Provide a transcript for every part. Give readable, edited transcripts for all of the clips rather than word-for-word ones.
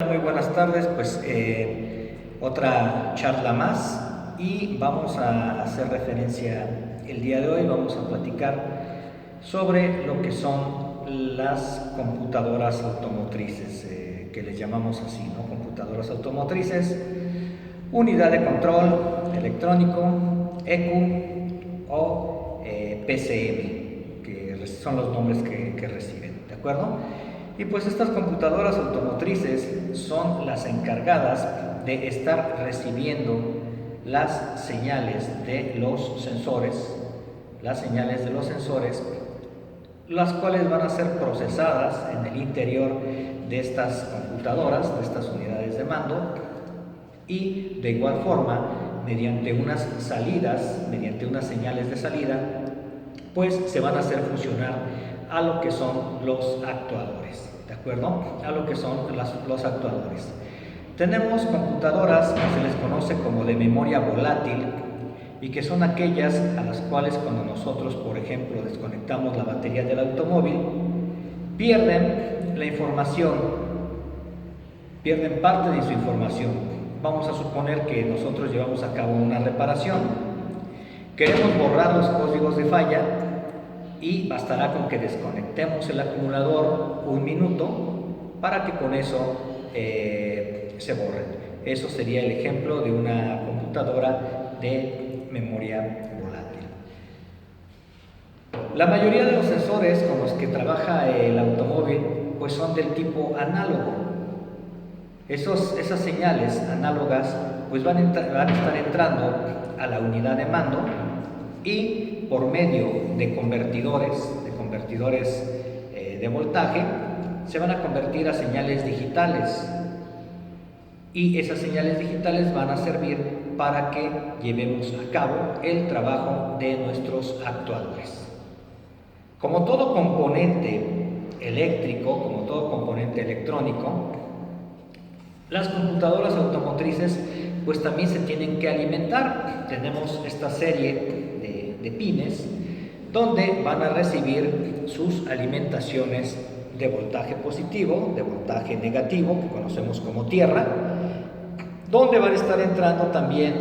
Muy buenas tardes. Otra charla más y vamos a hacer referencia el día de hoy, vamos a platicar sobre lo que son las computadoras automotrices, que les llamamos así, ¿no? Computadoras automotrices, unidad de control electrónico, ECU o PCM, que son los nombres que reciben, ¿de acuerdo? Y pues estas computadoras automotrices son las encargadas de estar recibiendo las señales de los sensores, las cuales van a ser procesadas en el interior de estas computadoras, de estas unidades de mando, y de igual forma, mediante unas señales de salida, pues se van a hacer funcionar a lo que son los actuadores, ¿de acuerdo? A lo que son los actuadores. Tenemos computadoras que se les conoce como de memoria volátil y que son aquellas a las cuales cuando nosotros, por ejemplo, desconectamos la batería del automóvil, pierden la información, pierden parte de su información. Vamos a suponer que nosotros llevamos a cabo una reparación, queremos borrar los códigos de falla y bastará con que desconectemos el acumulador un minuto para que con eso se borren. Eso sería el ejemplo de una computadora de memoria volátil. La mayoría de los sensores con los que trabaja el automóvil pues son del tipo análogo. Esas señales análogas pues van a estar entrando a la unidad de mando y por medio de convertidores de voltaje se van a convertir a señales digitales, y esas señales digitales van a servir para que llevemos a cabo el trabajo de nuestros actuadores. Como todo componente eléctrico, como todo componente electrónico, las computadoras automotrices pues también se tienen que alimentar. Tenemos esta serie de pines donde van a recibir sus alimentaciones de voltaje positivo, de voltaje negativo, que conocemos como tierra, donde van a estar entrando también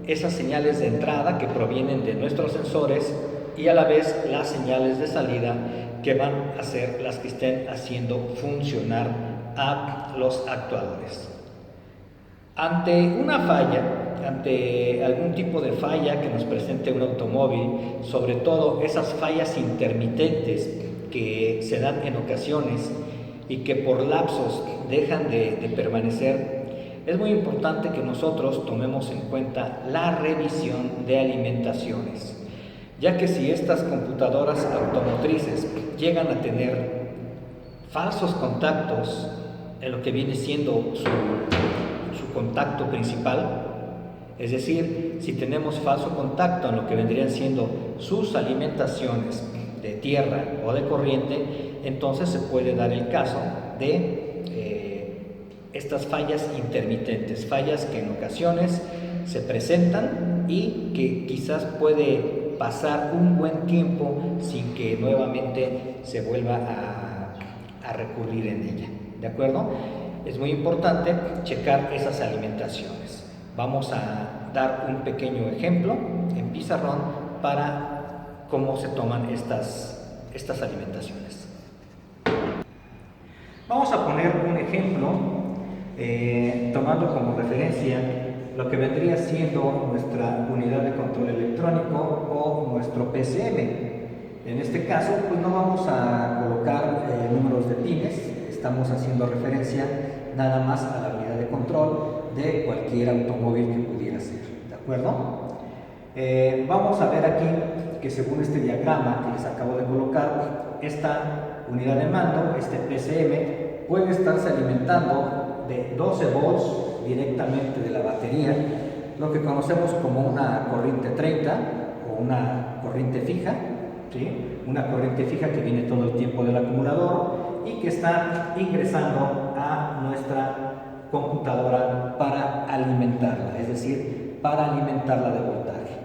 esas señales de entrada que provienen de nuestros sensores y a la vez las señales de salida que van a ser las que estén haciendo funcionar a los actuadores. Ante una falla, ante algún tipo de falla que nos presente un automóvil, sobre todo esas fallas intermitentes que se dan en ocasiones y que por lapsos dejan de permanecer, es muy importante que nosotros tomemos en cuenta la revisión de alimentaciones, ya que si estas computadoras automotrices llegan a tener falsos contactos en lo que viene siendo su contacto principal, es decir, si tenemos falso contacto en lo que vendrían siendo sus alimentaciones de tierra o de corriente, entonces se puede dar el caso de estas fallas intermitentes, fallas que en ocasiones se presentan y que quizás puede pasar un buen tiempo sin que nuevamente se vuelva a recurrir en ella, ¿de acuerdo? Es muy importante checar esas alimentaciones. Vamos a dar un pequeño ejemplo en pizarrón para cómo se toman estas alimentaciones. Vamos a poner un ejemplo tomando como referencia lo que vendría siendo nuestra unidad de control electrónico o nuestro PCM. En este caso, pues no vamos a colocar números de pines, estamos haciendo referencia nada más a la unidad de control de cualquier automóvil que pudiera ser, ¿de acuerdo? Vamos a ver aquí que según este diagrama que les acabo de colocar, esta unidad de mando, este PCM, puede estarse alimentando de 12 volts directamente de la batería, lo que conocemos como una corriente 30 o una corriente fija, ¿sí? Una corriente fija que viene todo el tiempo del acumulador y que está ingresando a nuestra computadora para alimentarla, es decir, para alimentarla de voltaje.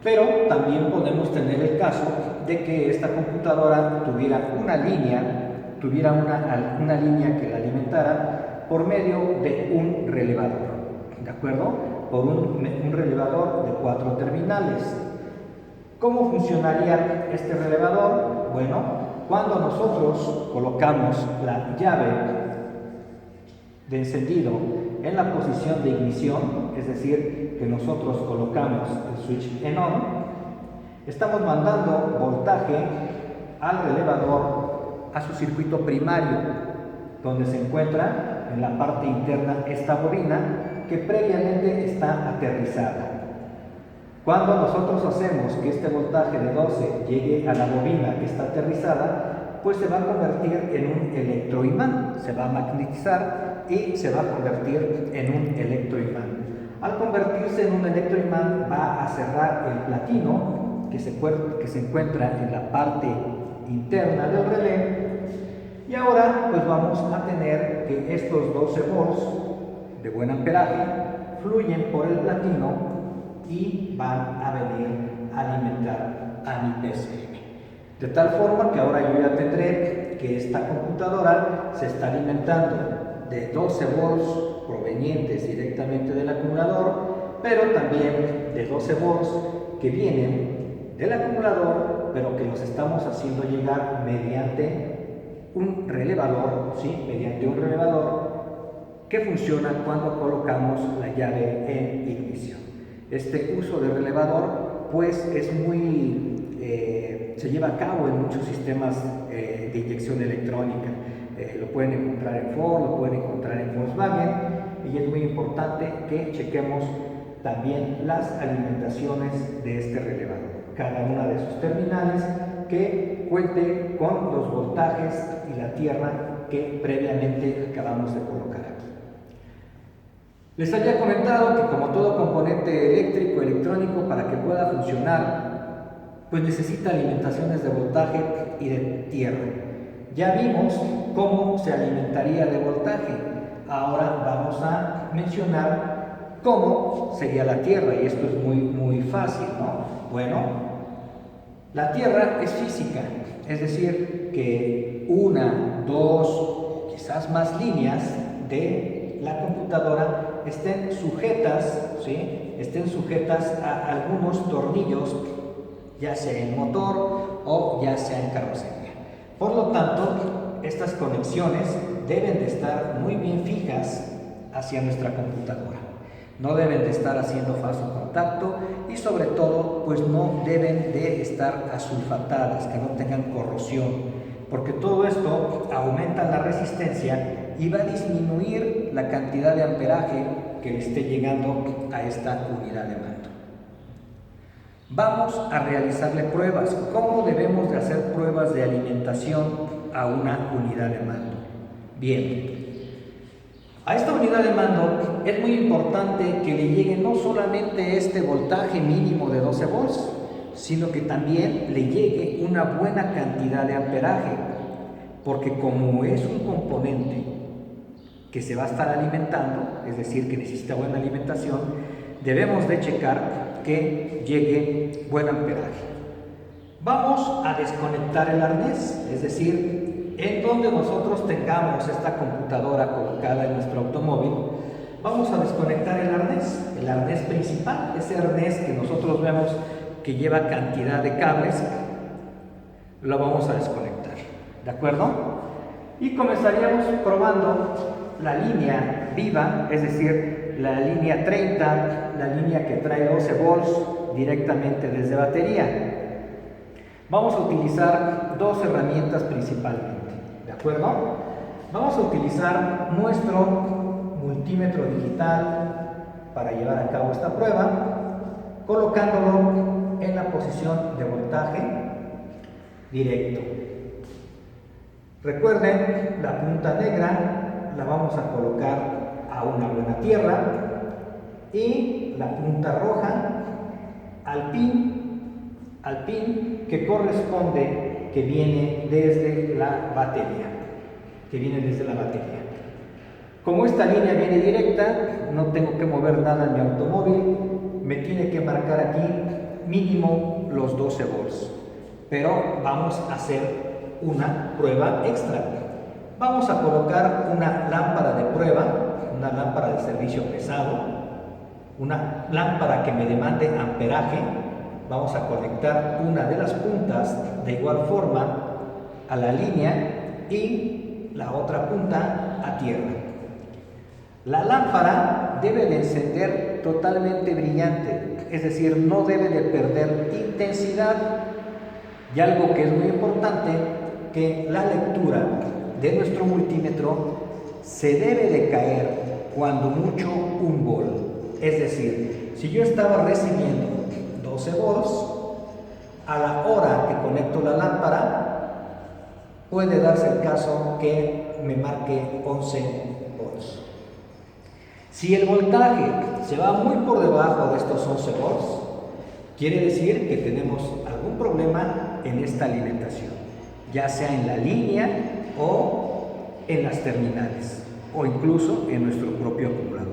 Pero también podemos tener el caso de que esta computadora tuviera una línea que la alimentara por medio de un relevador, ¿de acuerdo? Por un relevador de 4 terminales. ¿Cómo funcionaría este relevador? Bueno, cuando nosotros colocamos la llave de encendido en la posición de ignición, es decir, que nosotros colocamos el switch en on, estamos mandando voltaje al relevador a su circuito primario, donde se encuentra en la parte interna esta bobina que previamente está aterrizada. Cuando nosotros hacemos que este voltaje de 12 llegue a la bobina que está aterrizada, pues se va a convertir en un electroimán, se va a magnetizar y se va a convertir en un electroimán. Al convertirse en un electroimán va a cerrar el platino que se encuentra en la parte interna del relé, y ahora pues vamos a tener que estos 12 volts de buen amperaje fluyen por el platino y van a venir a alimentar a mi PCM. De tal forma que ahora yo ya tendré que esta computadora se está alimentando de 12 volts provenientes directamente del acumulador, pero también de 12 volts que vienen del acumulador, pero que los estamos haciendo llegar mediante un relevador, ¿sí? Mediante un relevador que funciona cuando colocamos la llave en ignición. Este uso de relevador pues es se lleva a cabo en muchos sistemas de inyección electrónica. Lo pueden encontrar en Ford, lo pueden encontrar en Volkswagen, y es muy importante que chequemos también las alimentaciones de este relevador, cada una de sus terminales, que cuente con los voltajes y la tierra que previamente acabamos de colocar aquí. Les había comentado que como todo componente eléctrico, electrónico, para que pueda funcionar, pues necesita alimentaciones de voltaje y de tierra. Ya vimos cómo se alimentaría de voltaje. Ahora vamos a mencionar cómo sería la tierra, y esto es muy fácil, ¿no? Bueno, la tierra es física, es decir, que una, dos o quizás más líneas de la computadora estén sujetas, ¿sí? Estén sujetas a algunos tornillos, ya sea en motor o ya sea en carrocería. Por lo tanto, estas conexiones deben de estar muy bien fijas hacia nuestra computadora. No deben de estar haciendo falso contacto, y sobre todo, pues no deben de estar asulfatadas, que no tengan corrosión, porque todo esto aumenta la resistencia y va a disminuir la cantidad de amperaje que le esté llegando a esta unidad de mando. Vamos a realizarle pruebas. ¿Cómo debemos de hacer pruebas de alimentación a una unidad de mando? Bien, a esta unidad de mando es muy importante que le llegue no solamente este voltaje mínimo de 12 volts, sino que también le llegue una buena cantidad de amperaje, porque como es un componente que se va a estar alimentando, es decir, que necesita buena alimentación, debemos de checar que llegue buen amperaje. Vamos a desconectar el arnés, es decir, en donde nosotros tengamos esta computadora colocada en nuestro automóvil, vamos a desconectar el arnés principal, ese arnés que nosotros vemos que lleva cantidad de cables, lo vamos a desconectar, ¿de acuerdo? Y comenzaríamos probando la línea viva, es decir, la línea 30, la línea que trae 12 volts directamente desde batería. Vamos a utilizar dos herramientas principalmente, ¿de acuerdo? Vamos a utilizar nuestro multímetro digital para llevar a cabo esta prueba, colocándolo en la posición de voltaje directo. Recuerden, la punta negra la vamos a colocar a una buena tierra y la punta roja al pin que corresponde, que viene desde la batería, Como esta línea viene directa, no tengo que mover nada en mi automóvil, me tiene que marcar aquí mínimo los 12 volts, pero vamos a hacer una prueba extra. Vamos a colocar una lámpara de prueba, una lámpara de servicio pesado, una lámpara que me demande amperaje. Vamos a conectar una de las puntas de igual forma a la línea y la otra punta a tierra. La lámpara debe de encender totalmente brillante, es decir, no debe de perder intensidad. Y algo que es muy importante, que la lectura de nuestro multímetro se debe de caer cuando mucho 1 volt. Es decir, si yo estaba recibiendo 12 volts, a la hora que conecto la lámpara, puede darse el caso que me marque 11 volts. Si el voltaje se va muy por debajo de estos 11 volts, quiere decir que tenemos algún problema en esta alimentación, ya sea en la línea o en las terminales, o incluso en nuestro propio acumulador.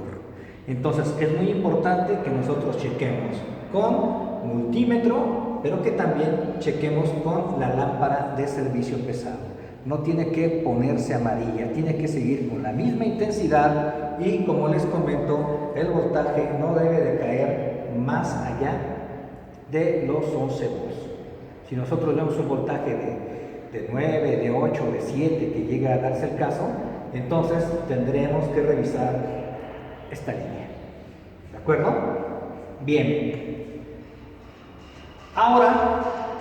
Entonces es muy importante que nosotros chequemos con multímetro, pero que también chequemos con la lámpara de servicio pesado. No tiene que ponerse amarilla, tiene que seguir con la misma intensidad y, como les comento, el voltaje no debe de caer más allá de los 11 volts. Si nosotros vemos un voltaje de 9, de 8, de 7, que llega a darse el caso, entonces tendremos que revisar esta línea. ¿De acuerdo? Bien. Ahora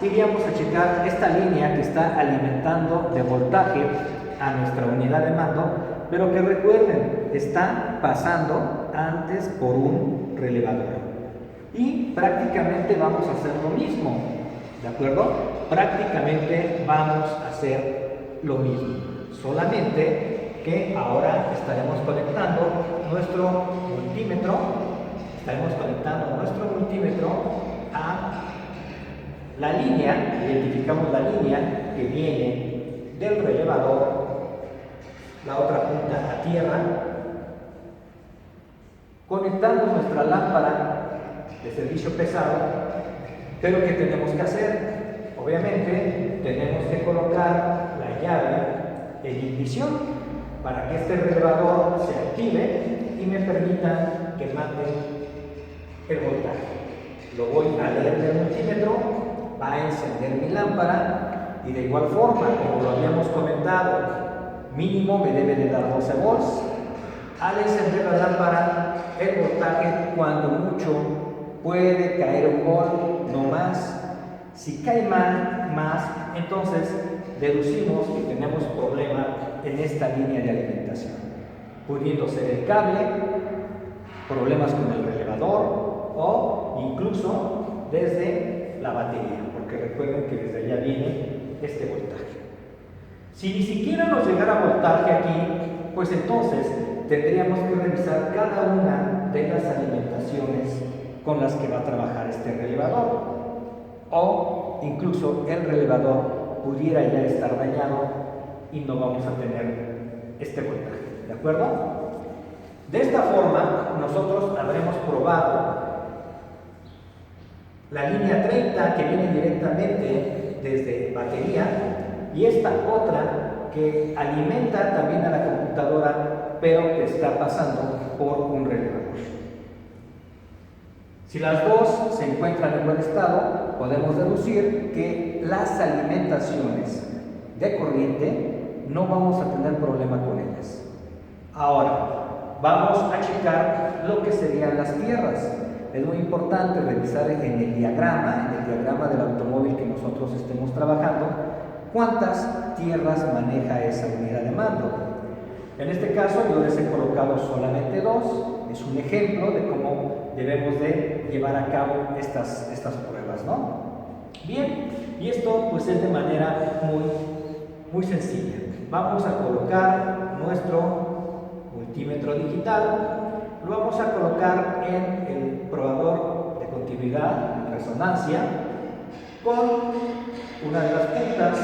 iríamos a checar esta línea que está alimentando de voltaje a nuestra unidad de mando, pero que recuerden, está pasando antes por un relevador. Y prácticamente vamos a hacer lo mismo, ¿de acuerdo? Prácticamente vamos a hacer lo mismo, solamente que ahora estaremos conectando nuestro multímetro, a la línea. Identificamos la línea que viene del relevador, la otra punta a tierra. Conectamos nuestra lámpara de servicio pesado, pero ¿qué tenemos que hacer? Obviamente tenemos que colocar la llave en ignición para que este relevador se active y me permita que mande el voltaje. Lo voy a leer del multímetro, va a encender mi lámpara y de igual forma, como lo habíamos comentado, mínimo me debe de dar 12 volts. Al encender la lámpara, el voltaje cuando mucho puede caer 1 volt, no más. Si cae más, entonces deducimos que tenemos problema en esta línea de alimentación, pudiendo ser el cable, problemas con el relevador o incluso desde la batería, porque recuerden que desde allá viene este voltaje. Si ni siquiera nos llegara voltaje aquí, pues entonces tendríamos que revisar cada una de las alimentaciones con las que va a trabajar este relevador, o incluso el relevador pudiera ya estar dañado y no vamos a tener este voltaje, ¿de acuerdo? De esta forma nosotros habremos probado la línea 30 que viene directamente desde batería y esta otra que alimenta también a la computadora, pero que está pasando por un relevador. Si las dos se encuentran en buen estado, podemos deducir que las alimentaciones de corriente no vamos a tener problema con ellas. Ahora, vamos a checar lo que serían las tierras. Es muy importante revisar en el diagrama del automóvil que nosotros estemos trabajando, cuántas tierras maneja esa unidad de mando. En este caso yo les he colocado solamente 2, es un ejemplo de cómo debemos de llevar a cabo estas pruebas, ¿no? Bien, y esto pues es de manera muy sencilla. Vamos a colocar nuestro multímetro digital, lo vamos a colocar en el probador de continuidad, resonancia, con una de las puntas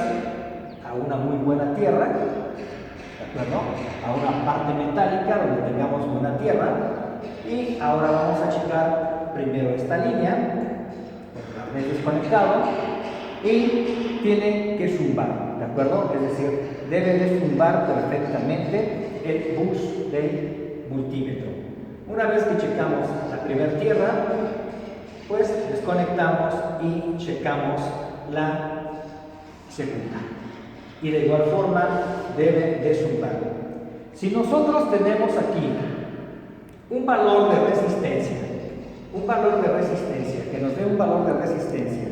a una muy buena tierra, ¿de acuerdo? A una parte metálica donde tengamos buena tierra. Y ahora vamos a checar primero esta línea, el arnés desconectado, y tiene que zumbar, ¿de acuerdo? Es decir, debe de zumbar perfectamente el bus del multímetro. Una vez que checamos la primera tierra, pues desconectamos y checamos la segunda. Y de igual forma debe de zumbar. Si nosotros tenemos aquí un valor de resistencia, que nos dé un valor de resistencia,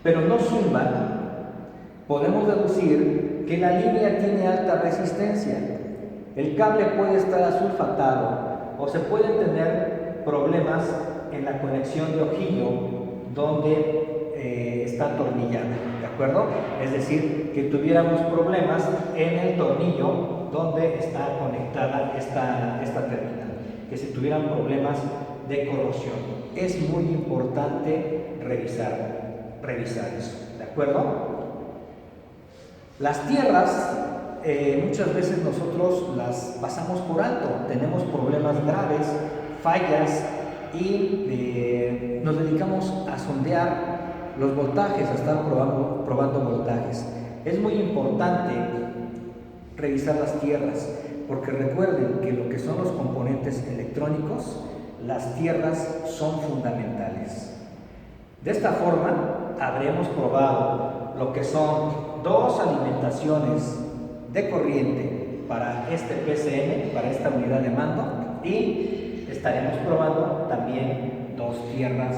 pero no zumba, podemos deducir que la línea tiene alta resistencia. El cable puede estar asulfatado o se pueden tener problemas en la conexión de ojillo donde está atornillada, ¿de acuerdo? Es decir, que tuviéramos problemas en el tornillo donde está conectada esta terminal, que se tuvieran problemas de corrosión. Es muy importante revisar eso, ¿de acuerdo? Las tierras muchas veces nosotros las pasamos por alto, tenemos problemas graves, fallas y nos dedicamos a sondear los voltajes, a estar probando voltajes. Es muy importante revisar las tierras, porque recuerden que lo que son los componentes electrónicos, las tierras son fundamentales. De esta forma habremos probado lo que son 2 alimentaciones de corriente para este PCM, para esta unidad de mando, y estaremos probando también 2 tierras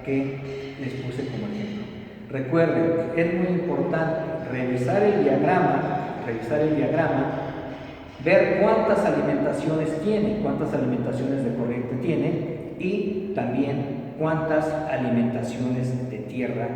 que les puse como ejemplo. Recuerden que es muy importante revisar el diagrama, ver cuántas alimentaciones tiene, cuántas alimentaciones de corriente tiene y también cuántas alimentaciones de tierra